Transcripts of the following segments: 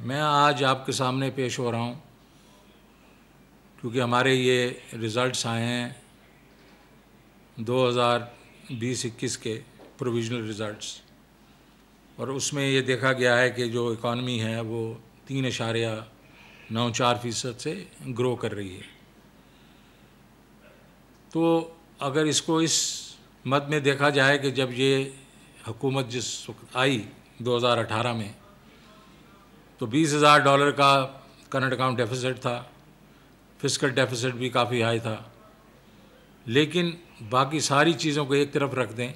मैं आज आपके सामने पेश हो रहा हूँ क्योंकि हमारे ये रिज़ल्ट्स आए हैं 2020-21 के प्रोविज़नल रिज़ल्ट्स, और उसमें ये देखा गया है कि जो इकॉनमी है वो 3.94% से ग्रो कर रही है। तो अगर इसको इस मद में देखा जाए कि जब ये हुकूमत जिस वक्त आई 2018 में, तो $20,000 का करंट अकाउंट डेफिसिट था, फिस्कल डेफिसिट भी काफ़ी हाई था। लेकिन बाकी सारी चीज़ों को एक तरफ रख दें,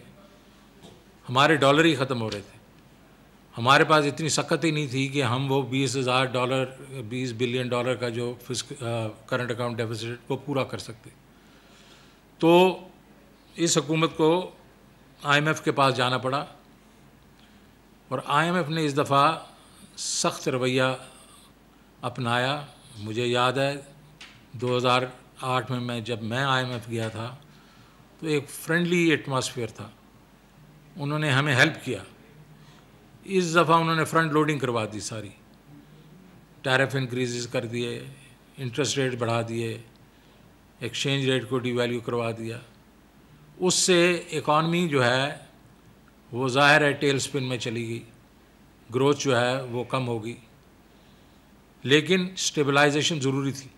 हमारे डॉलर ही ख़त्म हो रहे थे। हमारे पास इतनी सख्त ही नहीं थी कि हम वो $20 बिलियन का जो करंट अकाउंट डेफिसिट वो पूरा कर सकते। तो इस हुकूमत को IMF के पास जाना पड़ा, और IMF ने इस दफ़ा सख्त रवैया अपनाया। मुझे याद है 2008 में जब मैं IMF गया था तो एक फ्रेंडली एटमॉस्फेयर था, उन्होंने हमें हेल्प किया। इस दफ़ा उन्होंने फ्रंट लोडिंग करवा दी, सारी टैरिफ इंक्रीज़ कर दिए, इंटरेस्ट रेट बढ़ा दिए, एक्सचेंज रेट को डिवैल्यू करवा दिया। उससे इकॉनमी जो है वो ज़ाहिर है टेल स्पिन में चली गई, ग्रोथ जो है वो कम होगी। लेकिन स्टेबलाइजेशन ज़रूरी थी।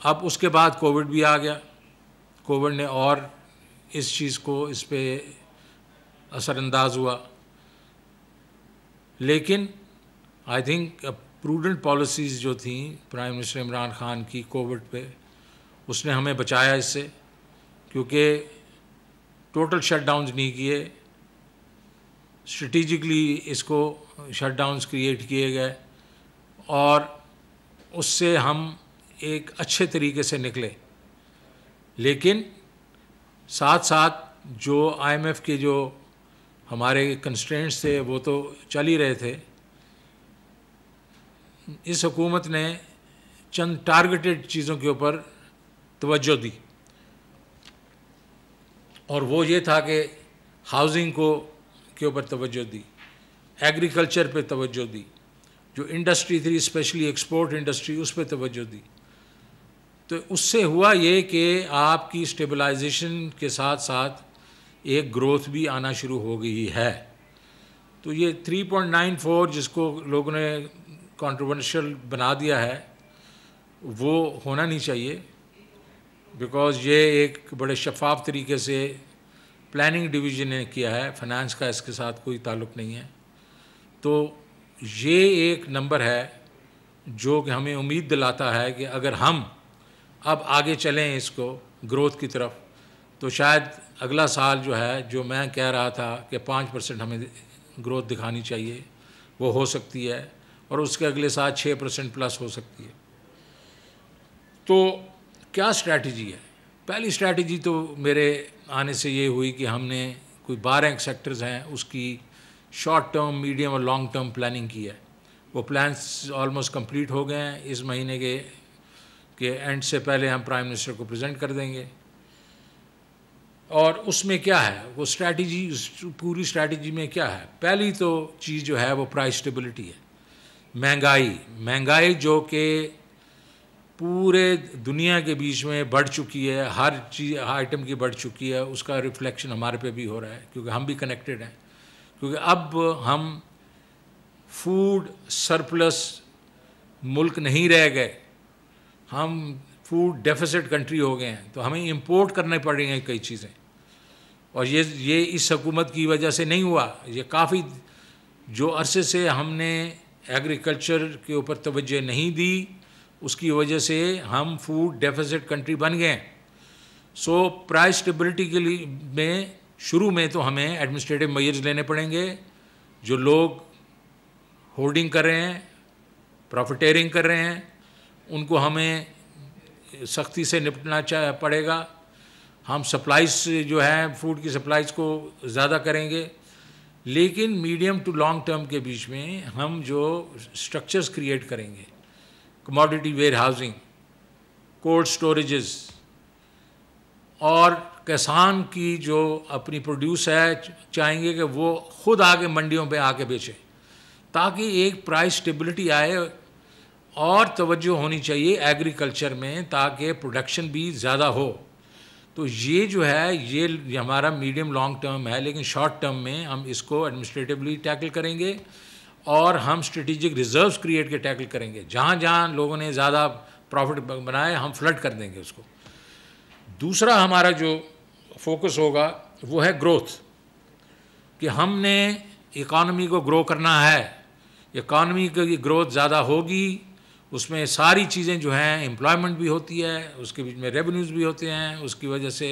अब उसके बाद कोविड भी आ गया। कोविड ने और इस चीज़ को इस पे असरअंदाज हुआ। लेकिन आई थिंक प्रूडेंट पॉलिसीज़ जो थी प्राइम मिनिस्टर इमरान खान की कोविड पे, उसने हमें बचाया इससे, क्योंकि टोटल शटडाउन्स नहीं किए, स्ट्रेटिजिकली इसको शटडाउन्स क्रिएट किए गए, और उससे हम एक अच्छे तरीके से निकले। लेकिन साथ साथ जो IMF के जो हमारे कंस्ट्रेंट्स थे वो तो चल ही रहे थे। इस हुकूमत ने चंद टारगेटेड चीज़ों के ऊपर तवज्जो दी, और वो ये था कि हाउसिंग के ऊपर तवज्जो दी, एग्रीकल्चर पे तवज्जो दी, जो इंडस्ट्री थी स्पेशली एक्सपोर्ट इंडस्ट्री उस पर तवज्जो दी। तो उससे हुआ ये कि आपकी स्टेबलाइजेशन के साथ साथ एक ग्रोथ भी आना शुरू हो गई है। तो ये 3.94 जिसको लोगों ने कंट्रोवर्शियल बना दिया है वो होना नहीं चाहिए, बिकॉज़ ये एक बड़े शफाफ तरीके से प्लानिंग डिवीज़न ने किया है, फाइनेंस का इसके साथ कोई ताल्लुक़ नहीं है। तो ये एक नंबर है जो कि हमें उम्मीद दिलाता है कि अगर हम अब आगे चलें इसको ग्रोथ की तरफ, तो शायद अगला साल जो है, जो मैं कह रहा था कि 5% हमें ग्रोथ दिखानी चाहिए, वो हो सकती है, और उसके अगले साल 6% प्लस हो सकती है। तो क्या स्ट्रैटेजी है? पहली स्ट्रैटेजी तो मेरे आने से ये हुई कि हमने कोई 12 सेक्टर्स हैं उसकी शॉर्ट टर्म, मीडियम और लॉन्ग टर्म प्लानिंग की है। वो प्लान्स ऑलमोस्ट कंप्लीट हो गए हैं। इस महीने के एंड से पहले हम प्राइम मिनिस्टर को प्रेजेंट कर देंगे। और उसमें क्या है वो स्ट्रैटेजी, पूरी स्ट्रैटेजी में क्या है? पहली तो चीज़ जो है वो प्राइस स्टेबिलिटी है। महंगाई जो कि पूरे दुनिया के बीच में बढ़ चुकी है, हर चीज़ आइटम की बढ़ चुकी है, उसका रिफ्लेक्शन हमारे पे भी हो रहा है, क्योंकि हम भी कनेक्टेड हैं। क्योंकि अब हम फूड सरप्लस मुल्क नहीं रह गए, हम फूड डेफिसिट कंट्री हो गए हैं। तो हमें इंपोर्ट करने पड़ेंगे कई चीज़ें, और ये इस हुकूमत की वजह से नहीं हुआ। ये काफ़ी जो अरसे से हमने एग्रीकल्चर के ऊपर तवज्जो नहीं दी, उसकी वजह से हम फूड डेफिसिट कंट्री बन गए। सो प्राइस स्टेबिलिटी के लिए में शुरू में तो हमें एडमिनिस्ट्रेटिव मेजर्स लेने पड़ेंगे। जो लोग होर्डिंग कर रहे हैं, प्रॉफिटेरिंग कर रहे हैं, उनको हमें सख्ती से निपटना पड़ेगा। हम सप्लाइज जो है फूड की सप्लाइज को ज़्यादा करेंगे। लेकिन मीडियम टू लॉन्ग टर्म के बीच में हम जो स्ट्रक्चर्स क्रिएट करेंगे, commodity warehousing, cold storages, और किसान की जो अपनी प्रोड्यूस है चाहेंगे कि वो खुद आके मंडियों पे आके बेचें, ताकि एक प्राइस स्टेबिलिटी आए। और तवज्जो होनी चाहिए एग्रीकल्चर में ताकि प्रोडक्शन भी ज़्यादा हो। तो ये जो है ये हमारा मीडियम लॉन्ग टर्म है, लेकिन शॉर्ट टर्म में हम इसको एडमिनिस्ट्रेटिवली टैकल करेंगे और हम स्ट्रेटेजिक रिजर्व्स क्रिएट के टैकल करेंगे। जहाँ जहाँ लोगों ने ज़्यादा प्रॉफिट बनाए हम फ्लड कर देंगे उसको। दूसरा हमारा जो फोकस होगा वो है ग्रोथ, कि हमने इकॉनमी को ग्रो करना है। इकॉनमी की ग्रोथ ज़्यादा होगी, उसमें सारी चीज़ें जो हैं, एम्प्लॉयमेंट भी होती है, उसके बीच में रेवेन्यूज़ भी होते हैं, उसकी वजह से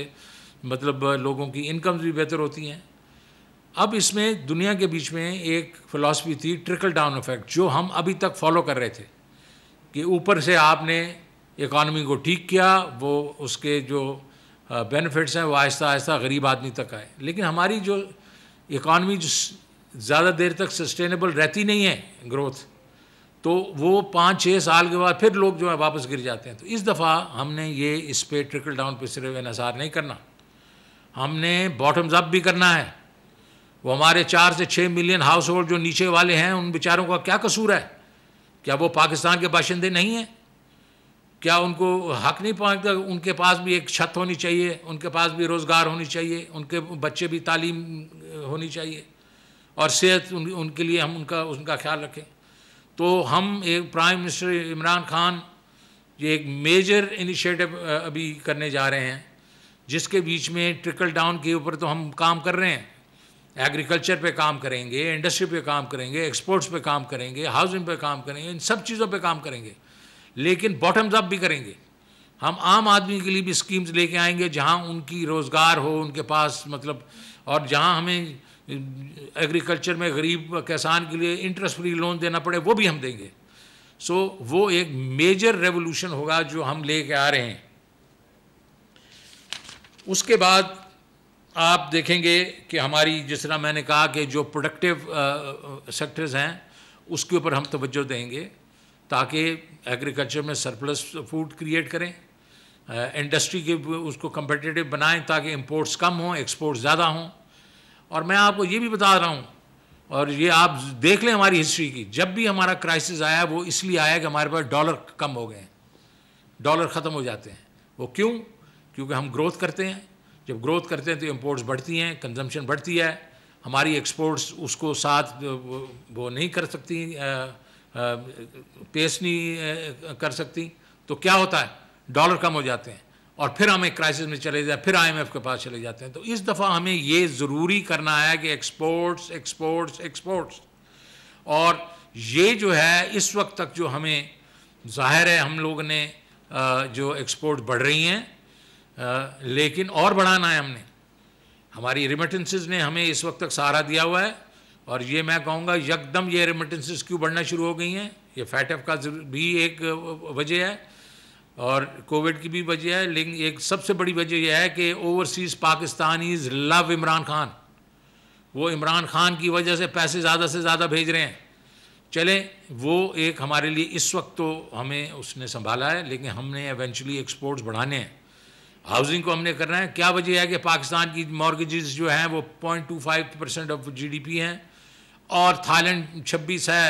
मतलब लोगों की इनकम्स भी बेहतर होती हैं। अब इसमें दुनिया के बीच में एक फ़िलासफ़ी थी ट्रिकल डाउन इफ़ेक्ट, जो हम अभी तक फॉलो कर रहे थे कि ऊपर से आपने इकॉनमी को ठीक किया, वो उसके जो बेनिफिट्स हैं वो आहिस्ता आहिस्ता गरीब आदमी तक आए। लेकिन हमारी जो इकॉनमी जो ज़्यादा देर तक सस्टेनेबल रहती नहीं है ग्रोथ, तो वो 5-6 साल के बाद फिर लोग जो है वापस गिर जाते हैं। तो इस दफ़ा हमने ये इस पे ट्रिकल डाउन पे सिर्फ इन्हिसार नहीं करना, हमने बॉटम्स अप भी करना है। वो हमारे 4 से 6 मिलियन हाउस होल्ड जो नीचे वाले हैं, उन बेचारों का क्या कसूर है? क्या वो पाकिस्तान के बाशिंदे नहीं हैं? क्या उनको हक नहीं पहुँचता? उनके पास भी एक छत होनी चाहिए, उनके पास भी रोज़गार होनी चाहिए, उनके बच्चे भी तालीम होनी चाहिए और सेहत उनके लिए हम उनका ख्याल रखें। तो हम एक प्राइम मिनिस्टर इमरान खान ये एक मेजर इनिशिएटिव अभी करने जा रहे हैं, जिसके बीच में ट्रिकल डाउन के ऊपर तो हम काम कर रहे हैं। एग्रीकल्चर पे काम करेंगे, इंडस्ट्री पे काम करेंगे, एक्सपोर्ट्स पे काम करेंगे, हाउसिंग पे काम करेंगे, इन सब चीज़ों पे काम करेंगे, लेकिन बॉटम्स अप भी करेंगे। हम आम आदमी के लिए भी स्कीम्स लेके आएंगे जहाँ उनकी रोज़गार हो, उनके पास मतलब, और जहाँ हमें एग्रीकल्चर में गरीब किसान के लिए इंटरेस्ट फ्री लोन देना पड़े वो भी हम देंगे। सो वो एक मेजर रेवोल्यूशन होगा जो हम लेके आ रहे हैं। उसके बाद आप देखेंगे कि हमारी, जिस तरह मैंने कहा कि जो प्रोडक्टिव सेक्टर्स हैं उसके ऊपर हम तवज्जो देंगे ताकि एग्रीकल्चर में सरप्लस फूड क्रिएट करें, इंडस्ट्री के उसको कम्पिटिटिव बनाएं ताकि इंपोर्ट्स कम हों, एक्सपोर्ट्स ज़्यादा हों। और मैं आपको ये भी बता रहा हूँ, और ये आप देख लें हमारी हिस्ट्री की, जब भी हमारा क्राइसिस आया वो इसलिए आया कि हमारे पास डॉलर कम हो गए हैं, डॉलर ख़त्म हो जाते हैं। वो क्यों? क्योंकि हम ग्रोथ करते हैं। जब ग्रोथ करते हैं तो इंपोर्ट्स बढ़ती हैं, कंजम्पशन बढ़ती है, हमारी एक्सपोर्ट्स उसको साथ वो नहीं कर सकती, पेश नहीं कर सकती। तो क्या होता है? डॉलर कम हो जाते हैं और फिर हम एक क्राइसिस में चले जाते, फिर IMF के पास चले जाते हैं। तो इस दफ़ा हमें ये ज़रूरी करना है कि एक्सपोर्ट्स एक्सपोर्ट्स एक्सपोर्ट्स, और ये जो है इस वक्त तक जो हमें ज़ाहिर है हम लोगों ने जो एक्सपोर्ट बढ़ रही हैं, लेकिन और बढ़ाना है हमने। हमारी रेमिटेंसेस ने हमें इस वक्त तक सहारा दिया हुआ है, और ये मैं कहूँगा यकदम ये रेमिटेंसेस क्यों बढ़ना शुरू हो गई हैं, ये FATF का भी एक वजह है और कोविड की भी वजह है, लेकिन एक सबसे बड़ी वजह यह है कि overseas Pakistanis love Imran Khan. वो इमरान खान की वजह से पैसे ज़्यादा से ज़्यादा भेज रहे हैं। चले, वो एक हमारे लिए इस वक्त तो हमें उसने संभाला है, लेकिन हमने एवेंचुअली एक्सपोर्ट्स बढ़ाने हैं, हाउसिंग को हमने करना है। क्या वजह है कि पाकिस्तान की मॉर्गेजेस जो हैं वो 0.25% ऑफ GDP हैं, और थाईलैंड 26 है,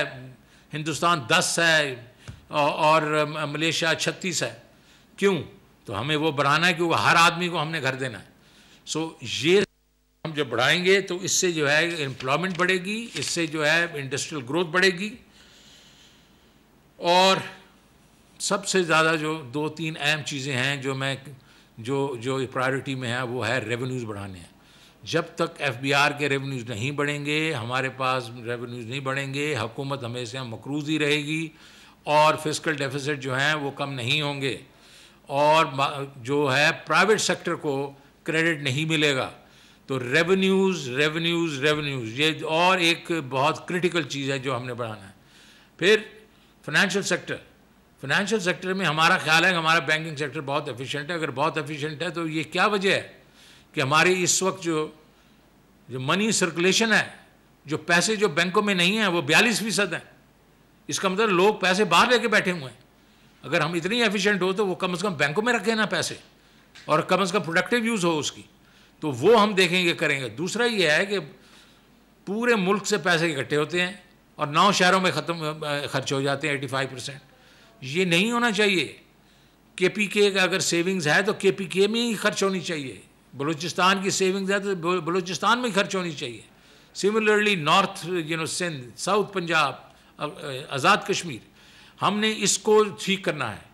हिंदुस्तान 10 है, और मलेशिया 36 है। क्यों? तो हमें वो बढ़ाना है क्योंकि हर आदमी को हमने घर देना है। सो ये हम जब बढ़ाएंगे तो इससे जो है एम्प्लॉयमेंट बढ़ेगी, इससे जो है इंडस्ट्रियल ग्रोथ बढ़ेगी, और सबसे ज़्यादा जो 2-3 अहम चीज़ें हैं जो मैं जो प्रायोरिटी में है वो है रेवेन्यूज़ बढ़ाने हैं। जब तक FBR के रेवेन्यूज़ नहीं बढ़ेंगे, हमारे पास रेवेन्यूज़ नहीं बढ़ेंगे, हुकूमत हमेशा मकरूज़ ही रहेगी और फिस्कल डेफिसिट जो हैं वो कम नहीं होंगे, और जो है प्राइवेट सेक्टर को क्रेडिट नहीं मिलेगा। तो रेवेन्यूज़ रेवेन्यूज़ रेवेन्यूज़ ये और एक बहुत क्रिटिकल चीज़ है जो हमने बढ़ाना है। फिर फाइनेंशियल सेक्टर में हमारा ख्याल है कि हमारा बैंकिंग सेक्टर बहुत एफिशिएंट है। अगर बहुत एफिशिएंट है तो ये क्या वजह है कि हमारी इस वक्त जो मनी सर्कुलेशन है, जो पैसे जो बैंकों में नहीं हैं वो 42% है। इसका मतलब लोग पैसे बाहर लेके बैठे हुए हैं। अगर हम इतनी एफिशिएंट हो तो वो कम से कम बैंकों में रखें ना पैसे, और कम से कम प्रोडक्टिव यूज़ हो उसकी, तो वो हम देखेंगे करेंगे। दूसरा ये है कि पूरे मुल्क से पैसे इकट्ठे होते हैं और 9 शहरों में खर्च हो जाते हैं 85%। ये नहीं होना चाहिए। KPK का अगर सेविंग्स है तो KPK में ही खर्च होनी चाहिए, बलूचिस्तान की सेविंग्स है तो बलूचिस्तान में ही खर्च होनी चाहिए। Similarly north Sindh, south Punjab, Azad Kashmir, हमने इसको ठीक करना है।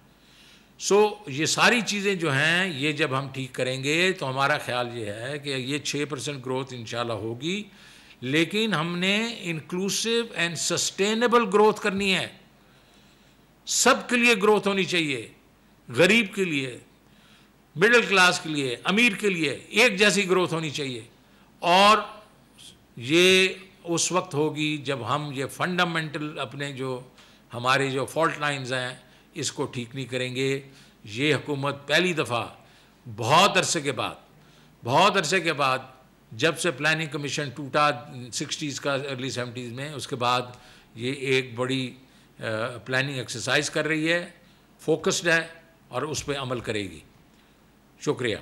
ये सारी चीज़ें जो हैं, ये जब हम ठीक करेंगे तो हमारा ख्याल ये है कि ये 6% ग्रोथ इंशाल्लाह होगी, लेकिन हमने इंक्लूसिव एंड सस्टेनेबल ग्रोथ करनी है। सबके लिए ग्रोथ होनी चाहिए, गरीब के लिए, मिडिल क्लास के लिए, अमीर के लिए एक जैसी ग्रोथ होनी चाहिए। और ये उस वक्त होगी जब हम ये फंडामेंटल अपने जो हमारे जो फॉल्ट लाइंस हैं इसको ठीक नहीं करेंगे। ये हुकूमत पहली दफ़ा बहुत अरसे के बाद जब से प्लानिंग कमीशन टूटा 60s का, अर्ली 70s में, उसके बाद ये एक बड़ी प्लानिंग एक्सरसाइज कर रही है, फोकस्ड है और उस पर अमल करेगी। शुक्रिया।